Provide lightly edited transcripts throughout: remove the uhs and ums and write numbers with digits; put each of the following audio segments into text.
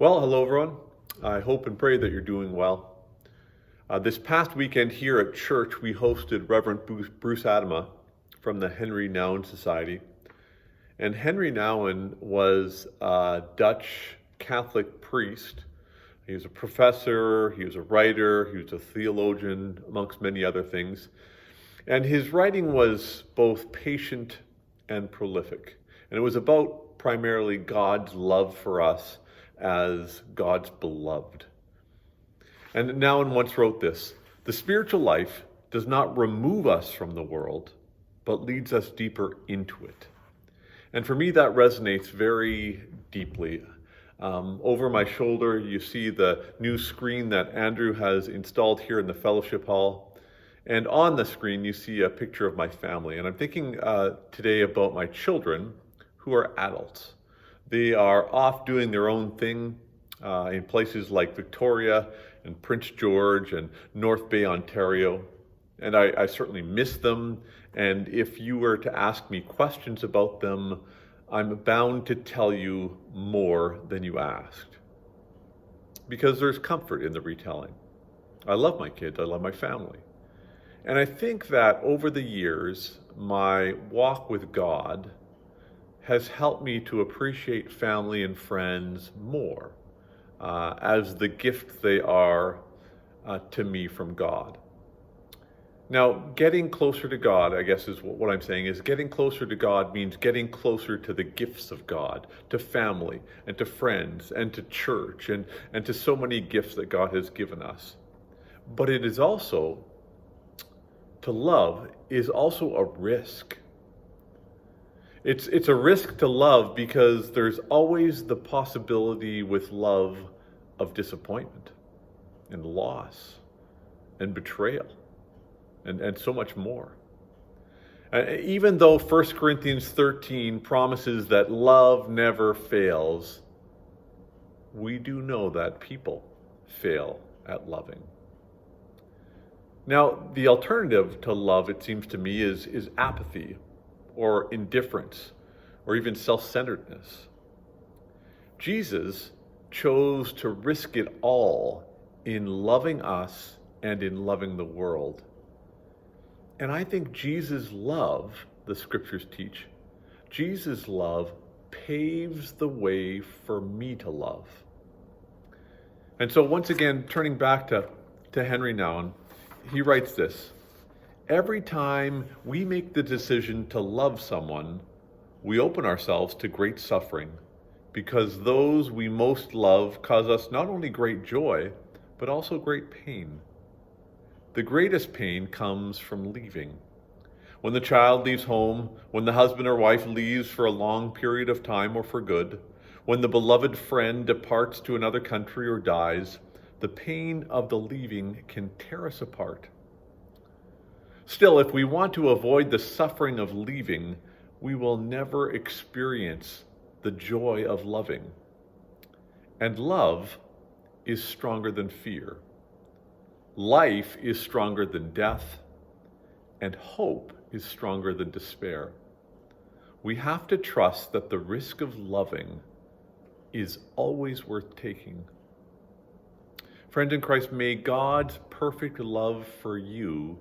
Well, hello everyone. I hope and pray that you're doing well. This past weekend here at church, we hosted Reverend Bruce Adama from the Henry Nouwen Society. And Henry Nouwen was a Dutch Catholic priest. He was a professor, he was a writer, he was a theologian, amongst many other things. And his writing was both patient and prolific. And it was about primarily God's love for us as God's beloved. And Nouwen once wrote this: "The spiritual life does not remove us from the world, but leads us deeper into it." And for me, that resonates very deeply. Over my shoulder, you see the new screen that Andrew has installed here in the fellowship hall. And on the screen, you see a picture of my family. And I'm thinking today about my children who are adults. They are off doing their own thing in places like Victoria and Prince George and North Bay, Ontario. And I certainly miss them. And if you were to ask me questions about them, I'm bound to tell you more than you asked. Because there's comfort in the retelling. I love my kids, I love my family. And I think that over the years, my walk with God has helped me to appreciate family and friends more as the gift they are to me from God. Now, getting closer to God, I guess is what I'm saying, is getting closer to God means getting closer to the gifts of God, to family and to friends and to church and to so many gifts that God has given us. But it is also, to love is also a risk. It's a risk to love because there's always the possibility with love of disappointment and loss and betrayal and so much more. Even though 1 Corinthians 13 promises that love never fails, we do know that people fail at loving. Now, the alternative to love, it seems to me, is apathy, or indifference, or even self-centeredness. Jesus chose to risk it all in loving us and in loving the world. And I think Jesus' love, the scriptures teach, Jesus' love paves the way for me to love. And so once again, turning back to Henry Nouwen, he writes this: "Every time we make the decision to love someone, we open ourselves to great suffering, because those we most love cause us not only great joy, but also great pain. The greatest pain comes from leaving. When the child leaves home, when the husband or wife leaves for a long period of time or for good, when the beloved friend departs to another country or dies, the pain of the leaving can tear us apart. Still, if we want to avoid the suffering of leaving, we will never experience the joy of loving. And love is stronger than fear. Life is stronger than death, and hope is stronger than despair. We have to trust that the risk of loving is always worth taking. Friends in Christ, may God's perfect love for you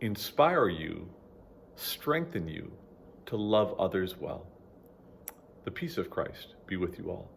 inspire you, strengthen you to love others well. The peace of Christ be with you all.